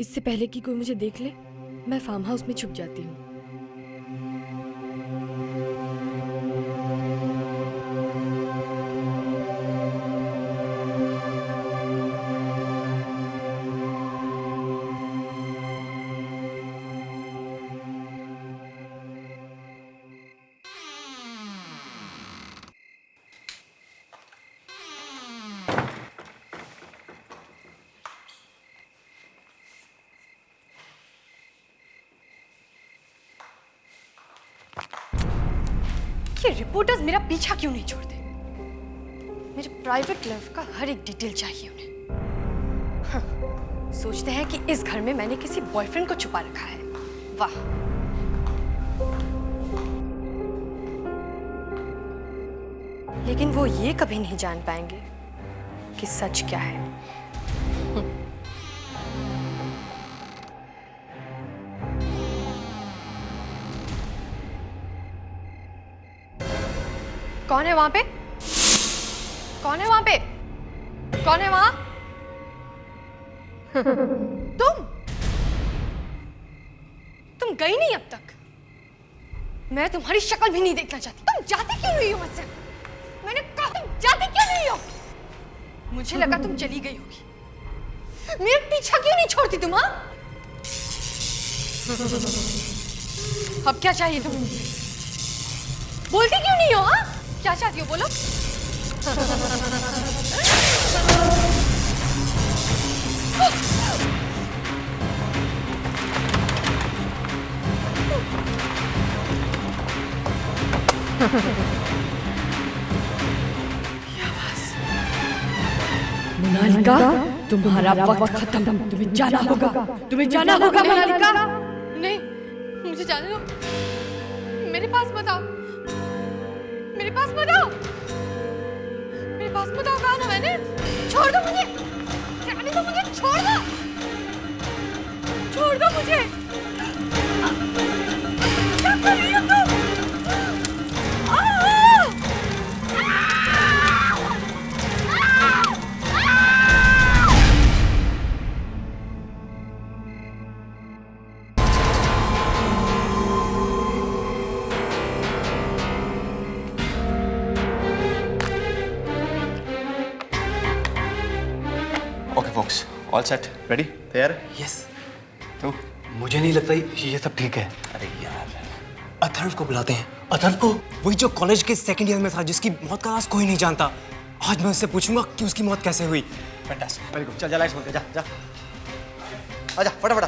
इससे पहले कि कोई मुझे देख ले, मैं फार्म हाउस में छुप जाती हूँ। ये रिपोर्टर्स मेरा पीछा क्यों नहीं छोड़ते? मेरे प्राइवेट लाइफ का हर एक डिटेल चाहिए उन्हें। हाँ, सोचते हैं कि इस घर में मैंने किसी बॉयफ्रेंड को छुपा रखा है। वाह। लेकिन वो ये कभी नहीं जान पाएंगे कि सच क्या है। कौन है वहां पे? कौन है वहां पे? कौन है वहां? तुम गई नहीं अब तक। मैं तुम्हारी शक्ल भी नहीं देखना चाहती। तुम जाती क्यों नहीं हो मुझसे? मैंने कहा तुम जाती क्यों नहीं हो? मुझे लगा तुम चली गई होगी। मेरा पीछा क्यों नहीं छोड़ती तुम? हाँ, अब क्या चाहिए तुम्हें? बोलती क्यों नहीं हो? हाँ, क्या चाहती हो बोलो? मोनालिका, तुम्हारा वक्त खत्म। तुम्हें जाना होगा। तुम्हें जाना होगा मोनालिका। नहीं, मुझे जाने दो। मेरे पास मत आओ। मेरे पास मत आओ। मेरे पास मत आओ। कहा ना मैंने? छोड़ दो मुझे। जाने दो मुझे। छोड़ दो। छोड़ दो मुझे। क्या कर रही हो तुम? Okay folks, all set, ready, तैयार? यस। तो मुझे नहीं लगता ये सब ठीक है। अरे यार, अथर्व को बुलाते हैं। अथर्व को? वही जो कॉलेज के सेकंड ईयर में था, जिसकी मौत का राज कोई नहीं जानता। आज मैं उससे पूछूंगा कि उसकी मौत कैसे हुई। Fantastic, very good. चल जा, लाइट्स बंद कर, जा जा। आजा फटाफट,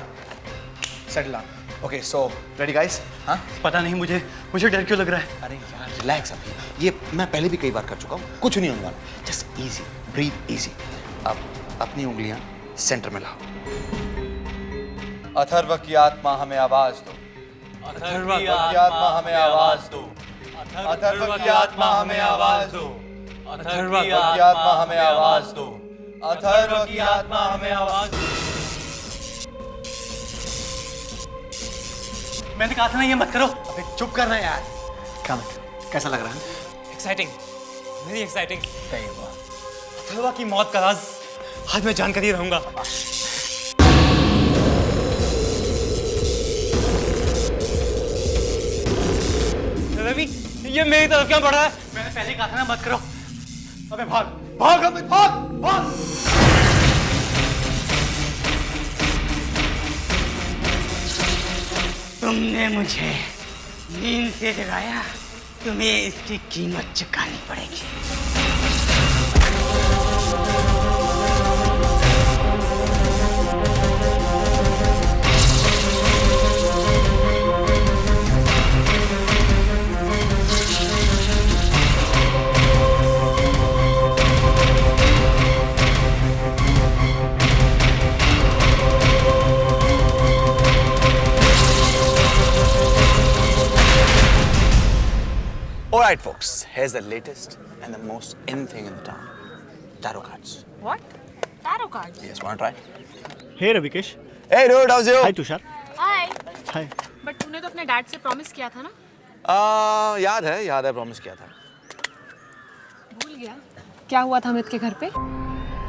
settle down. Okay, so ready guys? हाँ, पता नहीं मुझे डर क्यों लग रहा है। अरे यार रिलैक्स अभी, ये मैं पहले भी कई बार कर चुका हूँ, कुछ नहीं होने वाला। Just easy, breathe easy. अब अपनी उंगलियां सेंटर में लाओ। अथर्व की आत्मा हमें आवाज दो। अथर्व की आत्मा हमें आवाज दो। अथर्व की आत्मा हमें आवाज दो। अथर्व की आत्मा हमें आवाज दो। अथर्व की आत्मा हमें आवाज दो। मैंने कहा था ना ये मत करो। अबे चुप करना यार। कैसा लग रहा है? Exciting, very exciting. सही हुआ। अथर्व की मौत का राज आज मैं जानकर ही रहूंगा। रवि, ये मेरी तरफ क्यों बढ़ रहा है? मैंने पहले कहा था ना मत करो। अबे भाग भाग, अबे भाग भाग। तुमने मुझे नींद से जगाया, तुम्हें इसकी कीमत चुकानी पड़ेगी। Alright folks, here's the latest and the most in thing in the town. Tarot cards. What? Tarot cards? Yes, wanna try? Hey Ravikesh. Hey dude, how's you? Hi Tushar. Hi. Hi. But तूने तो अपने डैड से promise किया था ना? याद है, promise किया था। भूल गया? क्या हुआ था अमित के घर पे?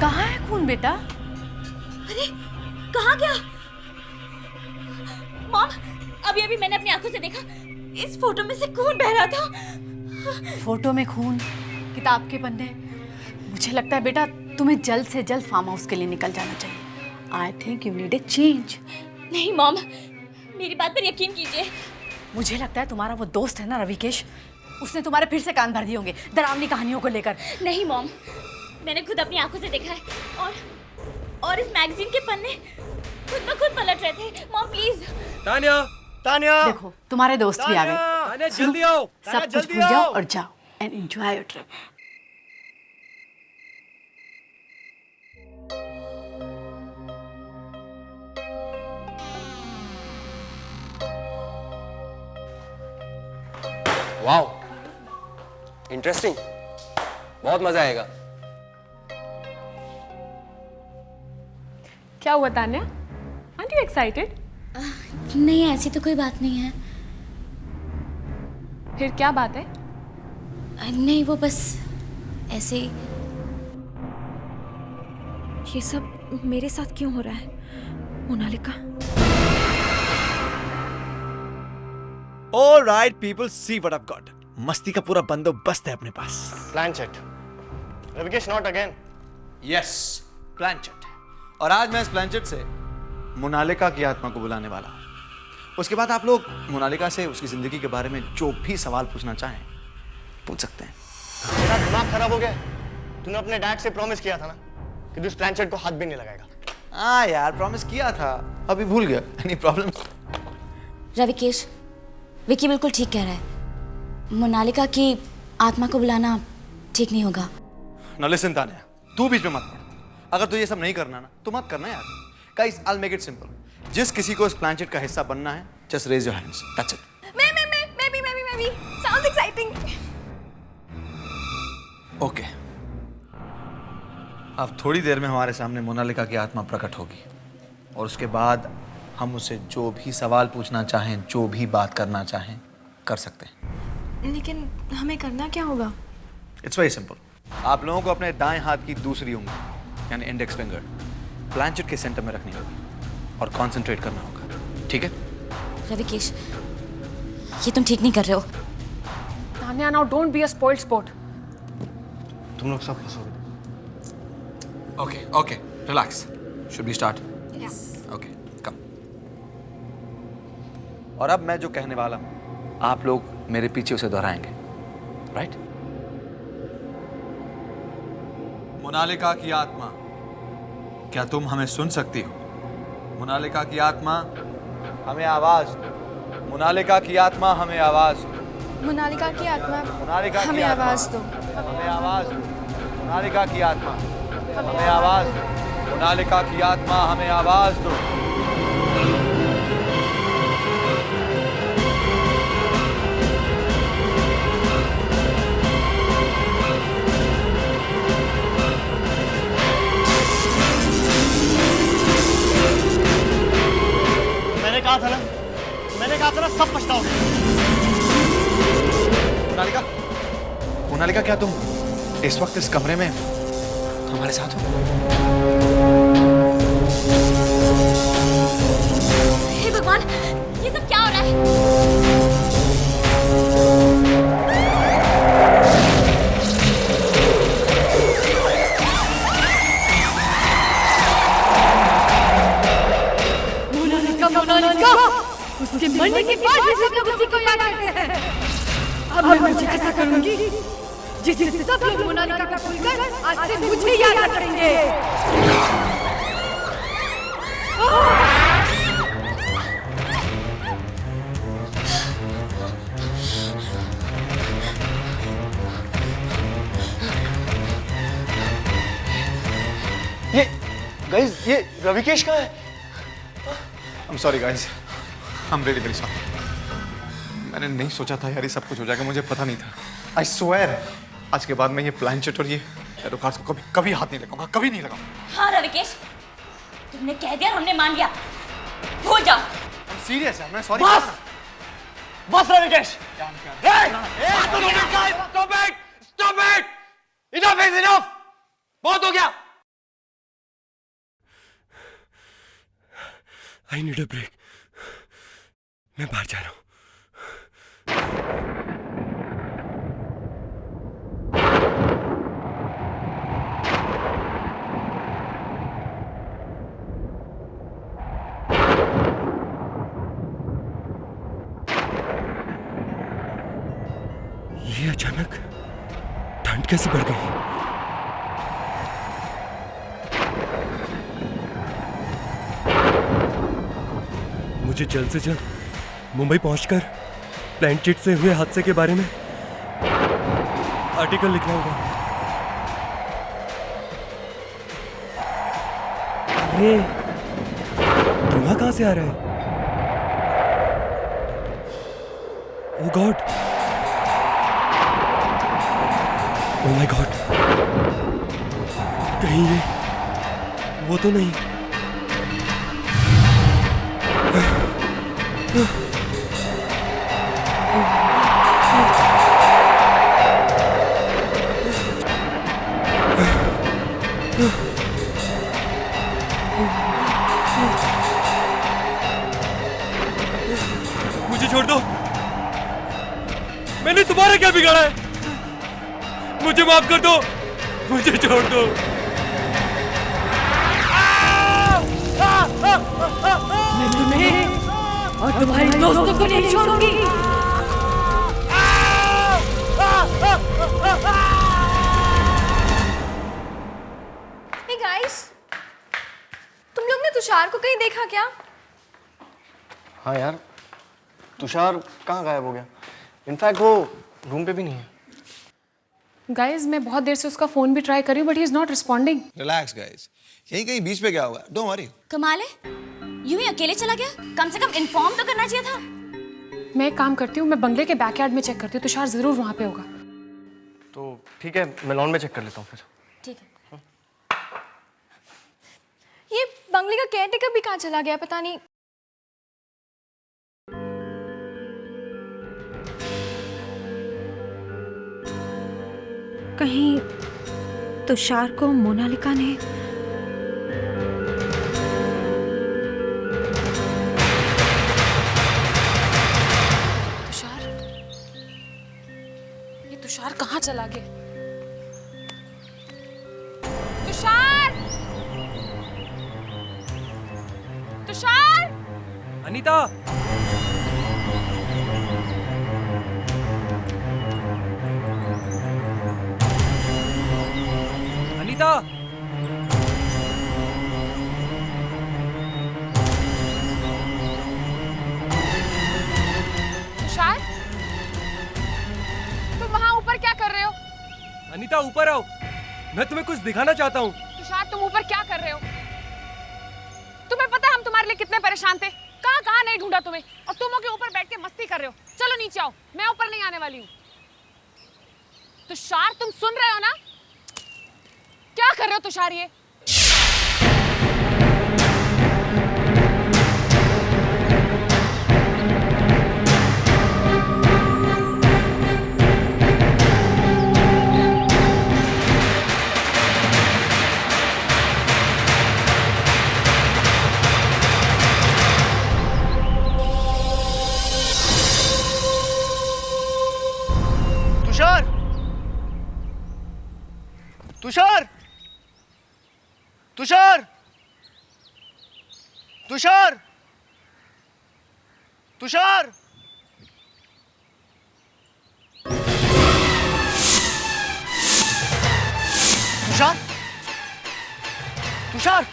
कहाँ है खून बेटा? अरे कहाँ गया? मॉम, अभी मैंने अपनी आंखों से देखा, इस फोटो में से खून बह रहा था। फोटो में खून, किताब के पन्ने। मुझे लगता है बेटा तुम्हें जल्द से जल्द फार्म हाउस के लिए निकल जाना चाहिए। I think you need a change. नहीं मॉम, मेरी बात पर यकीन कीजिए। मुझे लगता है तुम्हारा वो दोस्त है ना रविकेश, उसने तुम्हारे फिर से कान भर दिए होंगे डरावनी कहानियों को लेकर। नहीं मॉम, मैंने खुद अपनी आंखों से देखा है और इस मैगजीन के पन्ने खुद ब खुद पलट रहे थे। Mom please. तान्या, तान्या, देखो तुम्हारे दोस्त भी आ गए। तान्या जल्दी आओ, सब कुछ भूल जाओ और जाओ and enjoy your trip. Wow, interesting, बहुत मजा आएगा। क्या हुआ तान्या? Are you excited? नहीं, ऐसी तो कोई बात नहीं है। फिर क्या बात है? नहीं, वो बस ऐसे ही। ये सब मेरे साथ क्यों हो रहा है Monalika? Alright people, see what I've got. मस्ती का पूरा बंदोबस्त है अपने पास। Planchette, Ravikesh not again. Yes, planchette. और आज मैं इस प्लानचेट से मोनालिका की आत्मा को बुलाने वाला हूं। उसके बाद आप लोग मोनालिका से उसकी जिंदगी के बारे में जो भी सवाल पूछना चाहें पूछ सकते हैं। तेरा दिमाग खराब हो गया? तूने अपने डैड से प्रॉमिस किया था ना कि तू इस प्लानचेट को हाथ भी नहीं लगाएगा। हाँ यार, प्रॉमिस किया था, अभी भूल गया। Any problem? रविकेश, विकी बिल्कुल ठीक कह रहा है। मोनालिका की आत्मा को बुलाना ठीक नहीं होगा। Now listen तान्या, तू बीच में मत पड़। अगर तू ये सब नहीं करना ना तो मत करना यार। Guys, I'll make it simple. जिस किसी को इस प्लानचेट का हिस्सा बनना है, just raise your hands. That's it. मैं भी। Sounds exciting. Okay. अब थोड़ी देर में हमारे सामने मोनालिका की आत्मा प्रकट होगी और उसके बाद हम उसे जो भी सवाल पूछना चाहें, जो भी बात करना चाहें, कर सकते हैं। लेकिन हमें करना क्या होगा? It's very simple. आप लोगों को अपने दाएं हाथ की दूसरी उंगली यानी इंडेक्स फिंगर प्लानचेट के सेंटर में रखनी होगी और कंसंट्रेट करना होगा, ठीक है? रविकेश, ये तुम ठीक नहीं कर रहे हो। Tanya, now don't be a spoiled sport. तुम लोग सब फंसोगे। Okay, relax. Should we start? Yes. Okay, come. और अब मैं जो कहने वाला हूं आप लोग मेरे पीछे उसे दोहराएंगे, राइट? मोनालिका की आत्मा, क्या तुम हमें सुन सकती हो? मोनालिका की आत्मा, हमें आवाज दो। मोनालिका की आत्मा, हमें आवाज दो। मोनालिका की आत्मा, मोनालिका की हमें आत्मा, आवाज दो। हमें आवाज दो। मोनालिका की आत्मा, हमें आवाज दो। मोनालिका की आत्मा, हमें आवाज दो। मैंने कहा था ना सब पछताओगे। मोनालिका, मोनालिका, क्या तुम इस वक्त इस कमरे में हमारे साथ हो? हे भगवान, ये सब क्या हो रहा है? मोनालिका, उसके मरने के बाद भी सब लोग उसी को याद करते हैं। अब मैं मुझे ऐसा करूंगी जिससे सब लोग मोनालिका का भूलकर आज से मुझे याद करेंगे। ये गाइस, ये रविकेश कहाँ है? I'm sorry guys, I'm really very sorry. मैंने नहीं सोचा था यार ये सब कुछ हो जाएगा, मुझे पता नहीं था। I swear, आज के बाद मैं ये प्लानचेट और ये टैरो कार्ड्स को कभी हाथ नहीं लगाऊंगा, कभी नहीं लगाऊंगा। हाँ रविकेश, तुमने कह दिया, हमने मान लिया, भूल जाओ। I'm serious यार, मैं सॉरी। बस Ravikesh. Stop it! Enough is enough! बहुत हो गया। I need a break. मैं बाहर जा रहा हूँ। ये अचानक ठंड कैसे बढ़ गई? मुझे जल्द से जल्द मुंबई पहुंचकर प्लानचेट से हुए हादसे के बारे में आर्टिकल लिखना होगा। ये धुआं कहां से आ रहा है? ओह गॉड, ओह माय गॉड, कहीं ये वो तो नहीं? मुझे छोड़ दो। मैंने तुम्हारा क्या बिगाड़ा है? मुझे माफ कर दो, मुझे छोड़ दो। मैं तुम्हें और तुम्हारे दोस्तों को नहीं छोड़ूंगी। Hey guys, तुम लोग ने तुषार को कहीं देखा क्या? हाँ यार, तुषार कहाँ गायब हो गया? इनफैक्ट वो रूम पे भी नहीं है। गाइस मैं बहुत देर से उसका फोन भी ट्राई कर रही हूँ but he is not responding. Relax guys, यहीं कहीं बीच पे गया होगा, डोंट वरी। कमाल है, यूं ही अकेले चला गया? कम से कम इन्फॉर्म तो करना चाहिए था। मैं एक काम करती हूँ, मैं बंगले के बैकयार्ड में चेक करती हूँ, तुषार जरूर वहाँ पे होगा। तो ठीक है, मैं लॉन में चेक कर लेता हूँ फिर। ठीक है। ये बंगले का केयरटेकर भी कहाँ चला गया पता नहीं। कहीं तुषार को मोनालिका ने तुषार कहाँ चला गया? तुषार! तुषार! अनीता! अनीता! तुषार? तुम वहाँ ऊपर क्या कर रहे हो? अनीता ऊपर आओ, मैं तुम्हें कुछ दिखाना चाहता हूँ। तुषार तुम ऊपर क्या कर रहे हो? तुम्हें पता है हम तुम्हारे लिए कितने परेशान थे? कहाँ कहाँ नहीं ढूंढा तुम्हें, और तुम के ऊपर बैठ के मस्ती कर रहे हो। चलो नीचे आओ, मैं ऊपर नहीं आने वाली हूँ। तुषार तुम सुन रहे हो ना? क्या कर रहे हो तुषार ये? तुषार! तुषार! तुषार! तुषार! तुषार! तुषार!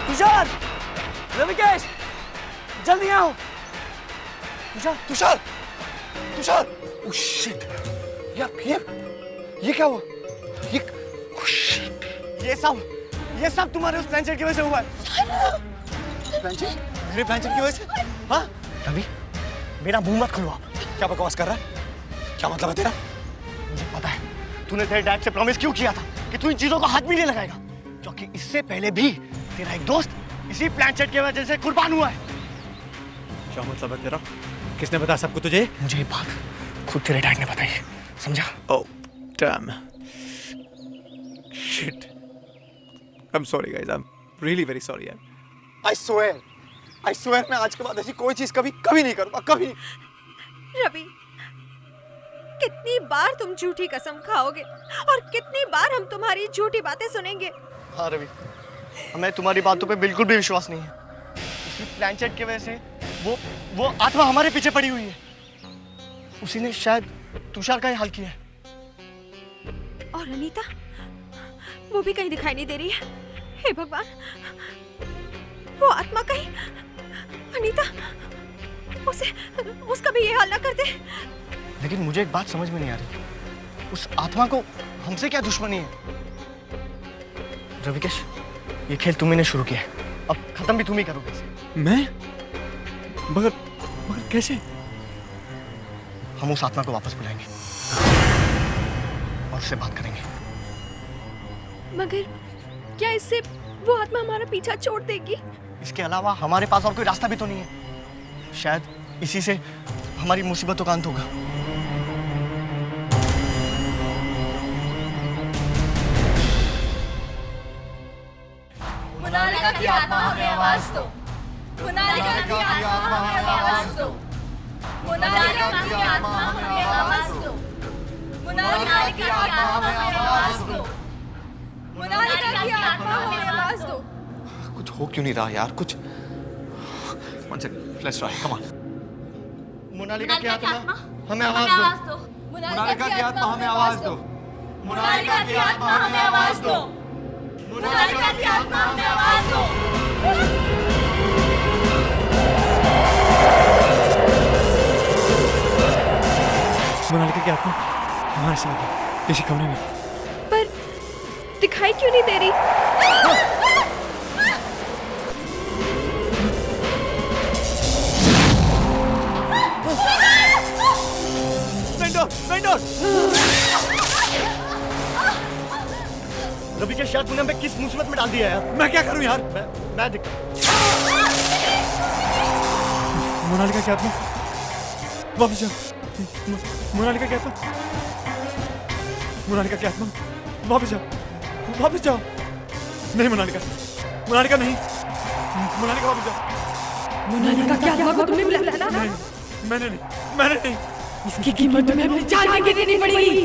तुषार! रविकेश! जल्दी आओ! तुषार! तुषार! तुषार! Oh shit! ये क्या हुआ? ये सब तुम्हारे उस प्लानचेट की वजह से हुआ है। प्लानचेट? मेरे प्लानचेट की वजह से? हाँ? रवि, मेरा मुंह मत खुलवा। क्या बकवास कर रहा है? क्या मतलब है तेरा? मुझे पता है तूने तेरे डैड से प्रॉमिस क्यों किया था कि तू इन चीजों का हाथ भी नहीं लगाएगा, क्योंकि इससे पहले भी तेरा एक दोस्त इसी प्लानचेट की वजह से कुर्बान हुआ है। क्या मतलब है तेरा? किसने बताया सबको तुझे? मुझे ये बात खुद तेरे डैड ने बताई है, समझा? Oh damn shit, I'm sorry guys. I'm really very sorry यार. I swear मैं आज के बाद ऐसी कोई चीज कभी नहीं करूंगा, कभी नहीं। रवि, कितनी बार तुम झूठी कसम खाओगे और कितनी बार हम तुम्हारी झूठी बातें सुनेंगे? हाँ रवि, हमें तुम्हारी बातों पे बिल्कुल भी विश्वास नहीं है। उसी प्लानचेट की वजह से वो आत्मा हमारे पीछे पड़ी हुई है। उसी ने शायद तुषार का ही हाल किया है। और अनीता, वो भी कहीं दिखाई नहीं दे रही है। हे भगवान, वो आत्मा कहीं अनीता उसका भी ये हाल ना कर दे। लेकिन मुझे एक बात समझ में नहीं आ रही, उस आत्मा को हमसे क्या दुश्मनी है? रविकेश, ये खेल तुम्ही ने शुरू किया है, अब खत्म भी तुम ही करोगे इसे। मैं? मगर कैसे? हम उस आत्मा को वापस बुलाएंगे और उससे बात करेंगे। मगर क्या इससे वो आत्मा हमारा पीछा छोड़ देगी? इसके अलावा हमारे पास और कोई रास्ता भी तो नहीं है। शायद इसी से हमारी मुसीबतों का अंत होगा। मोनालिका की आत्मा हमें आवाज दो। मोनालिका की आत्मा हमें आवाज दो। मोनालिका की आत्मा हमें आवाज दो। मोनालिका की आत्मा हमें आवाज दो। मोनालिका की आत्मा हमें आवाज दो। कुछ हो क्यों नहीं रहा यार? कुछ One second, let's try. Come on. Monalika की आत्मा हमें आवाज दो। मोनालिका की आत्मा हमें आवाज दो। मोनालिका की आत्मा हमें आवाज दो। मोनालिका की आत्मा हमें आवाज दो। मोनालिका की आत्मा हमारे साथ है, इसी कमरे में। पर दिखाई क्यों नहीं दे रही? रविकेश, यार तूने हमें किस मुसीबत में डाल दिया है यार? मैं क्या करूं यार? मैं मोनालिका की आत्मा वापस जाओ। मोनालिका की आत्मा, मोनालिका की आत्मा वापस जाओ। नहीं मोनालिका नहीं, मोनालिका वापस जाओ। मोनालिका की आत्मा को तुमने बुलाया ना? नहीं, मैंने नहीं। इसकी कीमत तुम्हें अपनी जान की देनी पड़ेगी।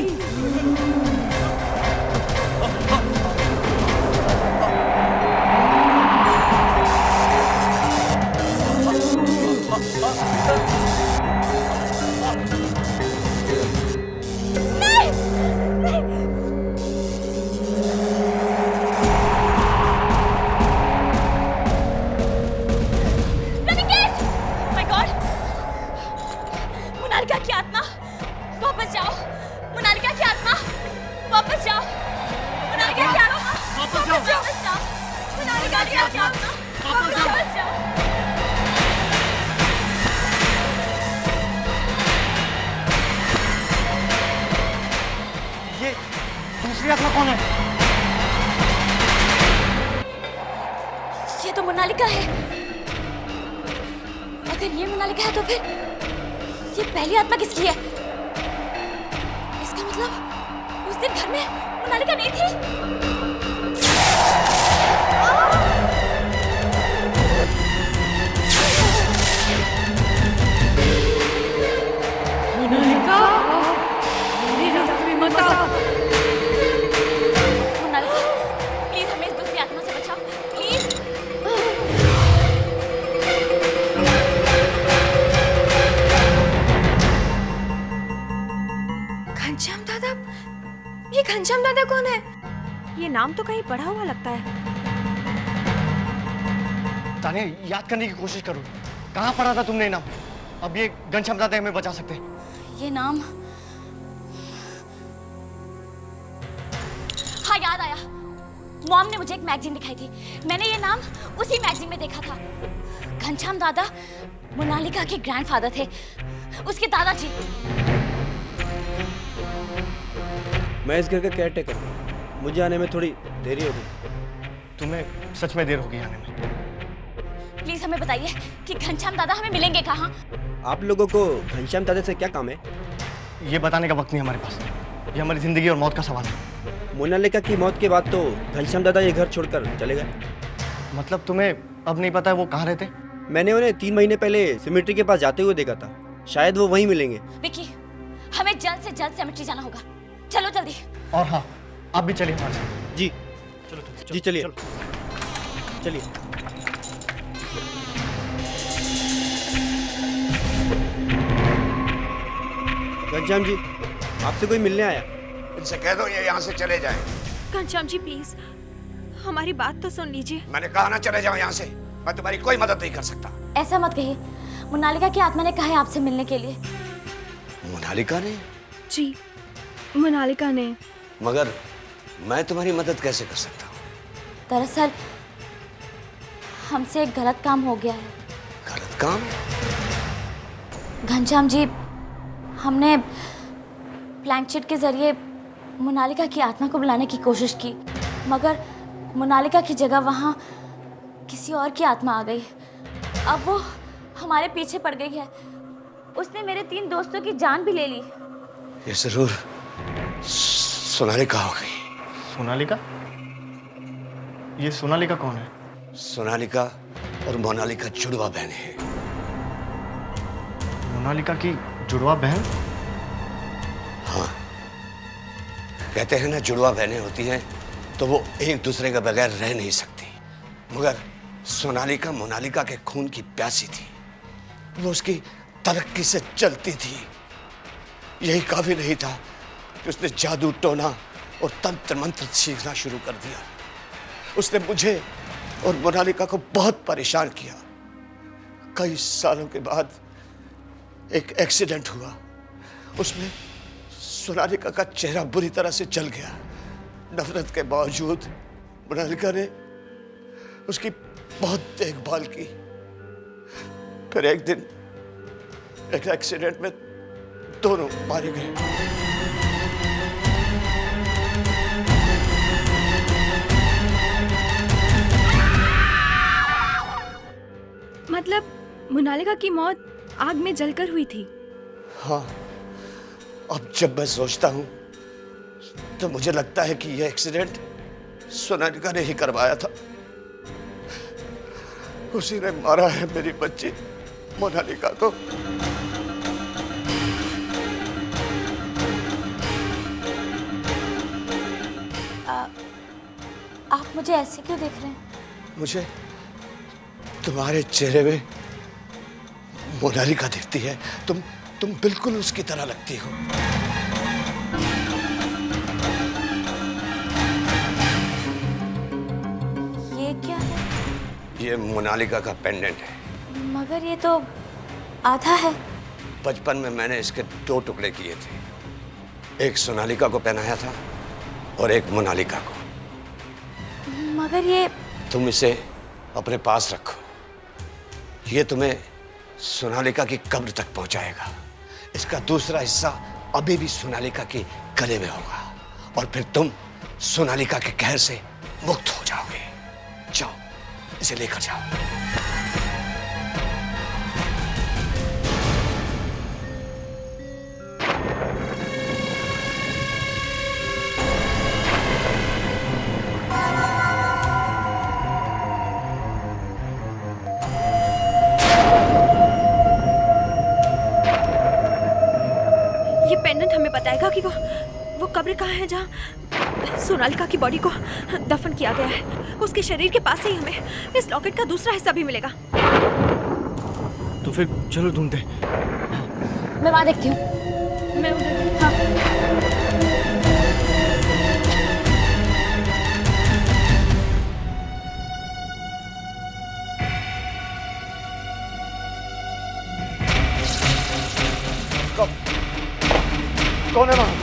मोनालिका की आत्मा वापस जाओ। मोनालिका की आत्मा वापस जाओ। मोनालिका की आत्मा वापस जाओ। मोनालिका की आत्मा वापस जाओ। ये दूसरी आत्मा कौन है? ये तो मोनालिका है। अगर ये मोनालिका है तो फिर ये पहली आत्मा किसकी है? इसका मतलब उस दिन घर में मोनालिका नहीं थी। मोनालिका, मेरे रास्ते में मत आओ। मोनालिका, प्लीज हमें इस दूसरी आत्मा से बचाओ, प्लीज। घनश्याम दादा? ये घनश्याम दादा कौन है? ये नाम तो कहीं पढ़ा हुआ लगता है। ताने, याद करने की कोशिश करो, कहाँ पढ़ा था तुमने नाम? अब ये घनश्याम दादा हमें बचा सकते हैं। ये नाम, हाँ याद आया। मॉम ने मुझे एक मैगजीन दिखाई थी, मैंने ये नाम उसी मैगजीन में देखा था। घनश्याम दादा मोनालिका के ग्रैंडफादर थे, उसके दादाजी। मैं इस घर का केयरटेकर हूँ, मुझे आने में थोड़ी देरी होगी। तुम्हें सच में देर होगी आने में। प्लीज हमें बताइए कि घनश्याम दादा हमें मिलेंगे कहाँ? आप लोगों को घनश्याम दादा से क्या काम है? ये बताने का वक्त नहीं हमारे पास। ये हमारी जिंदगी और मौत का सवाल है। मोनालिका की मौत के बाद तो घनश्याम दादा ये घर छोड़कर चले गए। मतलब तुम्हें अब नहीं पता है वो कहाँ रहते? मैंने उन्हें 3 महीने पहले सिमेट्री के पास जाते हुए देखा था। शायद वो वहीं मिलेंगे। विकी, हमें जल्द से जल्द सेमेट्री जाना होगा। चलो जल्दी। और हाँ, आप भी चलिए हमारे साथ। जी जी चलिए चलिए। घनश्याम जी, आपसे कोई मिलने आया। इनसे कह दो ये यहाँ से चले जाएं। घनश्याम जी प्लीज हमारी बात तो सुन लीजिए। मैंने कहा ना चले जाओ यहाँ से। मैं तुम्हारी कोई मदद नहीं कर सकता। ऐसा मत कहिए, मोनालिका की आत्मा ने कहा है आपसे मिलने के लिए। मोनालिका ने? जी मोनालिका ने। मगर मैं तुम्हारी मदद कैसे कर सकता हूँ? दरअसल हमसे एक गलत काम हो गया है। गलत काम? घनश्याम जी, हमने ब्लैंक शीट के जरिए मोनालिका की आत्मा को बुलाने की कोशिश की, मगर मोनालिका की जगह वहाँ किसी और की आत्मा आ गई। अब वो हमारे पीछे पड़ गई है। उसने मेरे 3 दोस्तों की जान भी ले ली। ये जरूर सोनालिका हो गई। सोनालिका? ये सोनालिका कौन है? सोनालिका और मोनालिका जुड़वा बहन है। मोनालिका की जुड़वा बहन? हाँ, कहते हैं ना जुड़वा बहनें होती हैं तो वो एक दूसरे के बगैर रह नहीं सकती। मगर सोनालिका मोनालिका के खून की प्यासी थी। वो उसकी तरक्की से चलती थी। यही काफी नहीं था कि उसने जादू टोना और तंत्र मंत्र सीखना शुरू कर दिया। उसने मुझे और मोनालिका को बहुत परेशान किया। कई सालों के बाद एक एक्सीडेंट हुआ। उसमें सोनालिका का चेहरा बुरी तरह से जल गया। नफरत के बावजूद मोनालिका ने उसकी बहुत देखभाल की। फिर एक दिन एक एक्सीडेंट में दोनों मारे गए। मतलब मोनालिका की मौत आग में जलकर हुई थी? हाँ, अब जब मैं सोचता हूँ तो मुझे लगता है कि यह एक्सीडेंट सोनालिका ने ही करवाया था। उसी ने मारा है मेरी बच्ची मोनालिका को। आप मुझे ऐसे क्यों देख रहे हैं? मुझे तुम्हारे चेहरे में मोनालिका दिखती है। तुम बिल्कुल उसकी तरह लगती हो। ये क्या है? ये मोनालिका का पेंडेंट है। मगर ये तो आधा है। बचपन में मैंने इसके 2 टुकड़े किए थे। एक सोनालिका को पहनाया था और एक मोनालिका को। मगर ये तुम इसे अपने पास रखो। ये तुम्हें सोनालिका की कब्र तक पहुंचाएगा। इसका दूसरा हिस्सा अभी भी सोनालिका के गले में होगा और फिर तुम सोनालिका के कहर से मुक्त हो जाओगे। जाओ, इसे लेकर जाओ। ये पेंडेंट हमें बताएगा कि वो कब्र कहाँ है जहाँ सोनालिका की बॉडी को दफन किया गया है। उसके शरीर के पास ही हमें इस लॉकेट का दूसरा हिस्सा भी मिलेगा। तो फिर चलो ढूंढते। मैं वहां देखती हूँ। मैं उधर। हाँ। कौन है वहां?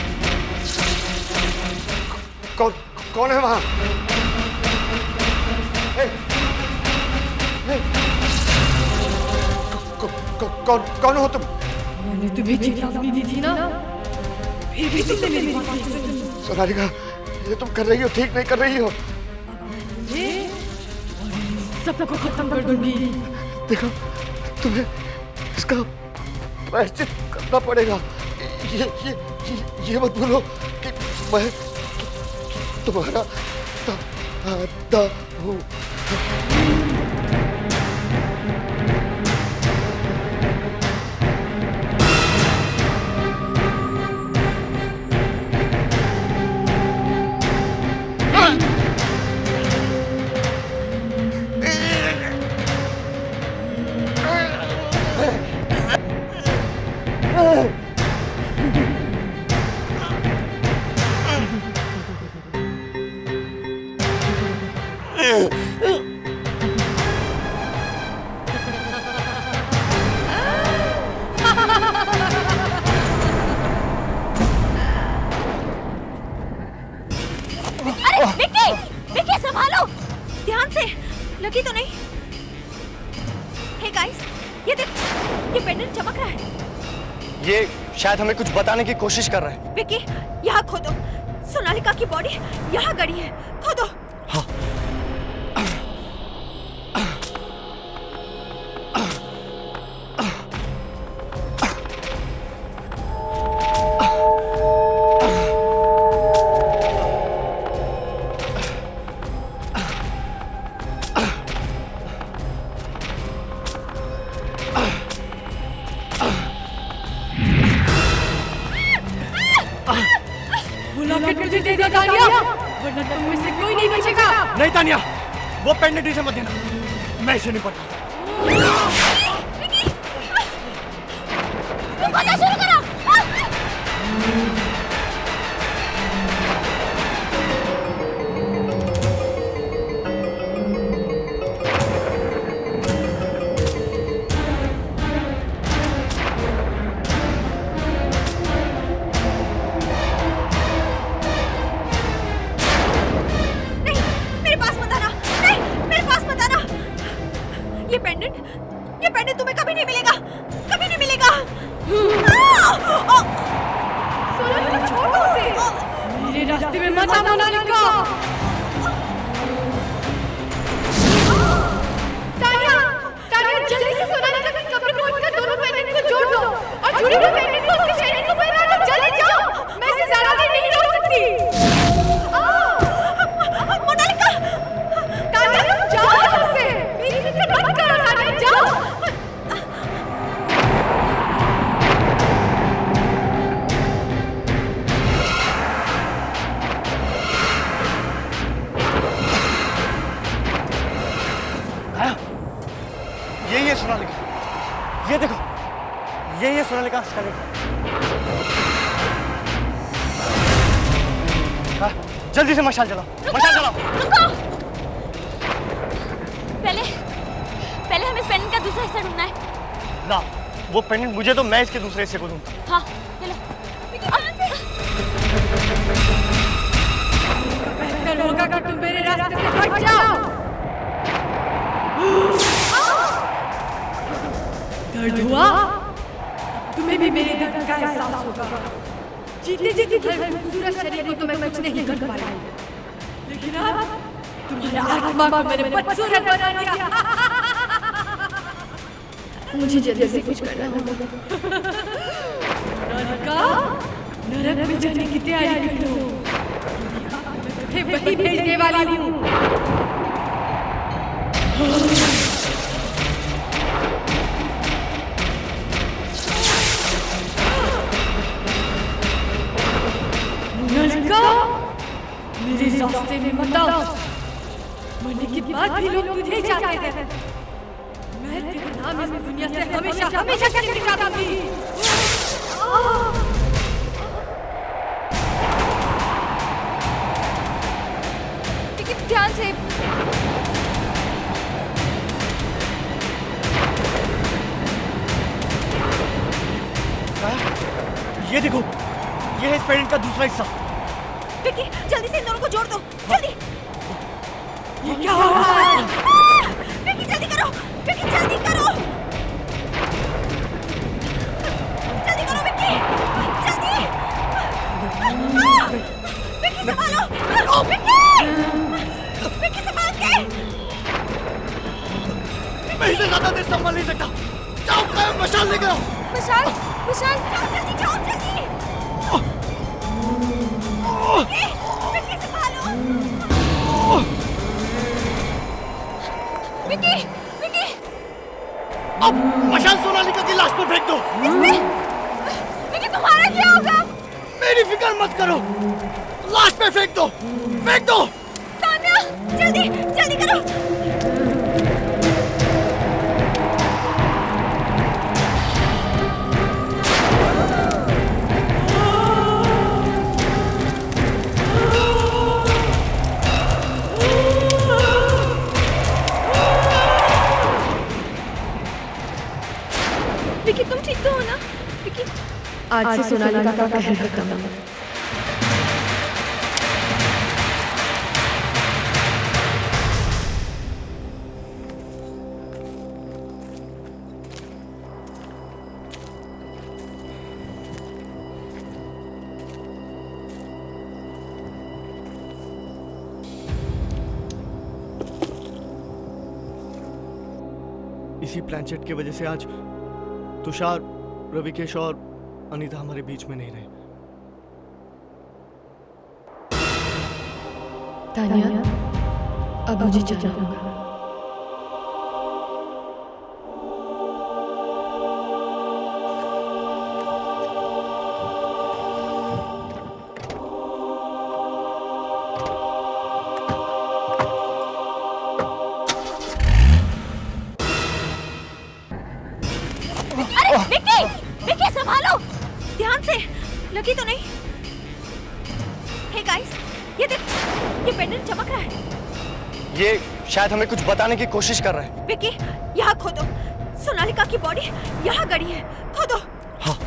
कौन है वहां? कौन हो तुम? मैंने तुम्हें चेतावनी दी थी ना, फिर भी तुमने मेरी बात नहीं सुनी। सोनालिका, ये तुम कर रही हो ठीक नहीं कर रही हो। सबको खत्म कर दूंगी। देखो, तुम्हें इसका प्रायश्चित करना पड़ेगा। ये मत भूलो कि तुम्हारा दादा हूँ। अरे विक्की, विक्की संभालो, ध्यान से, लगी तो नहीं? हे गाइस, ये देख, ये पेंडेंट चमक रहा है। ये शायद हमें कुछ बताने की कोशिश कर रहा है। विक्की, यहाँ खोदो। सोनालिका की बॉडी यहाँ गड़ी है, खोदो। हाँ। नहीं तानिया, वो पेंडेंट इसे मत देना, मैं इसे नहीं पढ़ता। शुरू करो। ये पेंडेंट तुम्हें कभी नहीं मिलेगा, कभी नहीं मिलेगा। सोनालिका छोड़ दो उसे, मेरे रास्ते में मत आ मोनालिका। तानिया, तानिया जल्दी से सोनालिका की कब्र खोद कर दोनों पेंडेंट को जोड़ दो और जुड़े हुए पेंडेंट को उसके शरीर को पहना दो। जल्दी जाओ, मैं इसे ज्यादा देर नहीं रोक सकती। मोनालिका, तानिया तुम जाओ यहाँ से, मेरी फिक्र मत करो तानिया, जाओ। यही है सोनालिका, ये देखो, यही है सोनालिका का स्केलेटन। जल्दी से मशाल जलाओ, मशाल जलाओ। रुको, पहले हमें इस पेंडेंट का दूसरा हिस्सा ढूंढना है। ना, वो पेंडेंट मुझे तो मैं इसके दूसरे हिस्से को दूंगा। हाँ, ये लो। बेहतर होगा कि तुम मेरे रास्ते से हट जाओ। दर्द हुआ? तुम्हें भी मेरे दर्द का एहसास होगा। जीते जीते खूबसूरत शरीर को तुम्हें कुछ नहीं कर पाया, लेकिन अब तुम्हारी आत्मा को मैंने बदसूरत बना दिया। मुझे जल्दी से कुछ करना होगा। नरक में जाने की तैयारी कर लो, मैं वही भेजने वाली हूँ। मेरे रास्ते में मत आओ, मरने के बाद भी लोग तुझे चाहते हैं। मैं तेरा नाम इस दुनिया से हमेशा हमेशा के लिए मिटा दूंगी। लेकिन ध्यान से। ये देखो, ये है इस पेंडेंट का दूसरा हिस्सा। विक्की, जल्दी से इन दोनों को जोड़ दो, जल्दी। ये क्या हो रहा है? विक्की जल्दी करो, विक्की जल्दी करो, जल्दी करो विक्की, जल्दी। विक्की संभालो, विक्की संभाल के। मैं इसे ज्यादा देर संभाल नहीं सकता। जाओ, कायम मशाल लेकर आओ। मशाल, मशाल, जाओ जल्दी, जाओ जल्दी। विक्की संभालो। विकी, विकी, अब मशाल सोनालिका की लाश पर फेंक दो। विकी तुम्हारा क्या होगा? मेरी फिक्र मत करो, लाश पे फेंक दो, फेंक दो। तान्या, जल्दी जल्दी करो। विकी तुम ठीक तो हो ना? विकी आज से सोनालिका का कहर खत्म। इसी प्लानचेट की वजह से आज तुषार, रविकेश और अनीता हमारे बीच में नहीं रहे। तान्या, अब मुझे जाना होगा। विकी, विकी संभालो, ध्यान से, लगी तो नहीं? हे गाइस, ये देख, ये पेंडेंट चमक रहा है। ये शायद हमें कुछ बताने की कोशिश कर रहा है। विकी, यहाँ खोदो, सोनालिका की बॉडी यहाँ गड़ी है, खोदो। हाँ।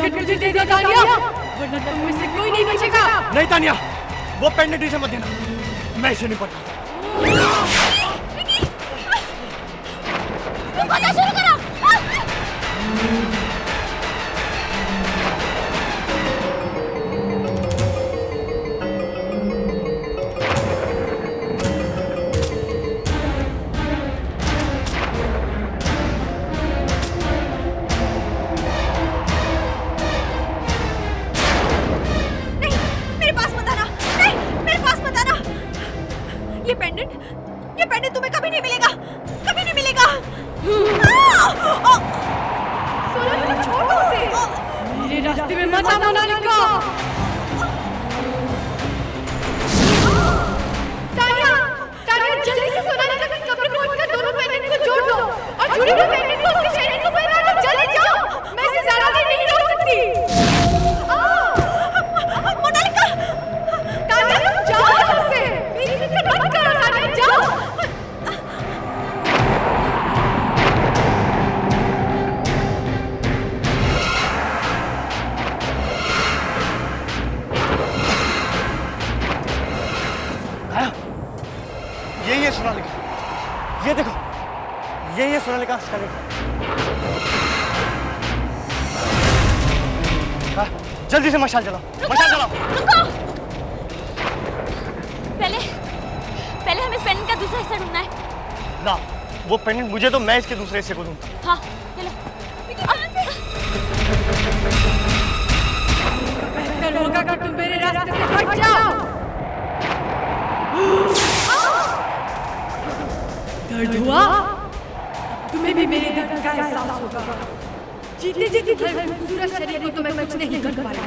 मुझे दे दो तान्या, वरना तुम में से कोई नहीं बचेगा। नहीं तान्या, वो पेंडेंट इसे मत देना, मैं इसे नहीं पढ़ता। तुम खोदना शुरू करो। ये पेंडेंट तुम्हें कभी नहीं मिलेगा, कभी नहीं मिलेगा। सोनालिका छोड़ दो उसे, मेरे रास्ते में मत आ मोनालिका। तान्या, तान्या जल्दी से सोनालिका की कब्र खोदकर दोनों पेंडेंट को जोड़ दो और जुड़े हुए पेंडेंट को उसके चेहरे को पहना दो। जल्दी जाओ, मैं इसे ज्यादा देर नहीं रोक सकती। मोनालिका, तान्या तुम जाओ यहाँ से, मेरी फिक्र मत करो तान्या, जाओ। यही है सोनालिका, ये देखो, यही है सोनालिका का स्केलेटन। जल्दी से मशाल जलाओ, मशाल जलाओ। रुको, पहले हमें इस पेंडेंट का दूसरा हिस्सा ढूंढना है। ना, वो पेंडेंट मुझे तो मैं इसके दूसरे हिस्से को दूंगा। हाँ, चलो। बेहतर होगा कि तुम मेरे रास्ते से हट जाओ। दर्द हुआ? तुम्हें भी मेरे दर्द का एहसास होगा। जीते जीते खूबसूरत शरीर को तो मैं कुछ नहीं कर पाया,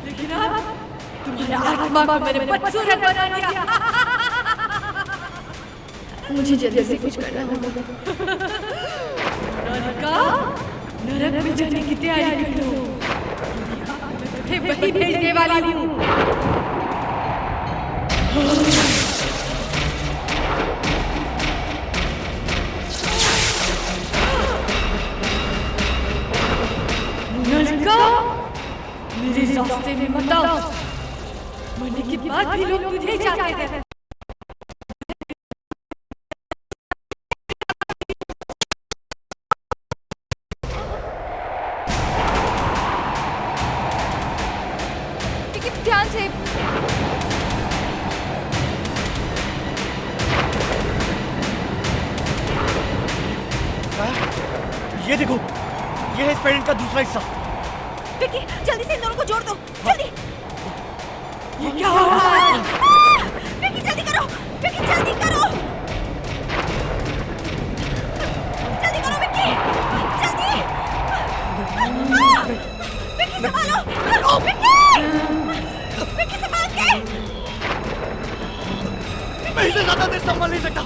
लेकिन अब तुम्हारे आत्मा को मैंने बदसूरत बना दिया। मुझे जल्दी से कुछ करना होगा। नरक में जाने की तैयारी कर लो, मैं तुझे वही भेजने वाली हूँ। मेरे रास्ते में मत आओ, मरने के बाद भी लोग तुझे चाहते हैं। ध्यान से। ये देखो, ये है इस पेंडेंट का दूसरा हिस्सा। विक्की जल्दी से इन दोनों को जोड़ दो, जल्दी। ये क्या हो रहा है? विक्की जल्दी करो, विक्की जल्दी करो, जल्दी करो विक्की, जल्दी। विक्की संभालो, विक्की संभाल के। मैं इसे ज्यादा देर संभाल नहीं सकता।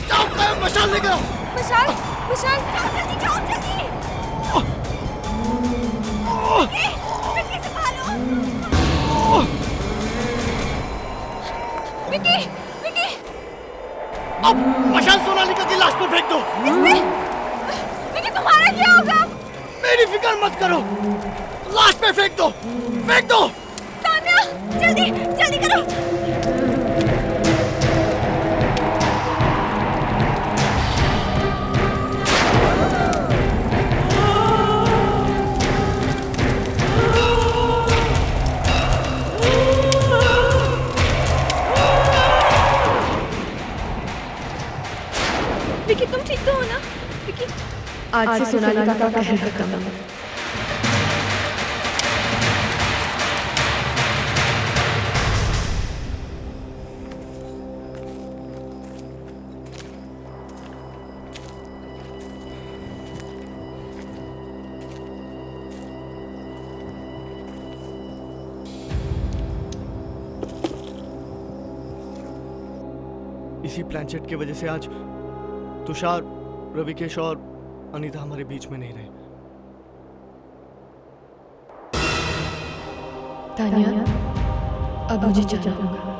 जाओ कायम मशाल लेकर आओ। विशाल, विशाल, जल्दी जाओ, जल्दी। विक्की संभालो। विक्की, विक्की। अब मशाल सोनालिका की लाश पर फेंक दो। विक्की तुम्हारा क्या होगा? मेरी फिक्र मत करो, लाश पे फेंक दो, फेंक दो। तान्या जल्दी जल्दी करो। विक्की तुम ठीक तो हो ना? विक्की आज से सोनालिका का कहर खत्म है। इसी प्लानचेट की वजह से आज तुषार, रविकेश और अनीता हमारे बीच में नहीं रहे। तान्या, अब मुझे जाना होगा।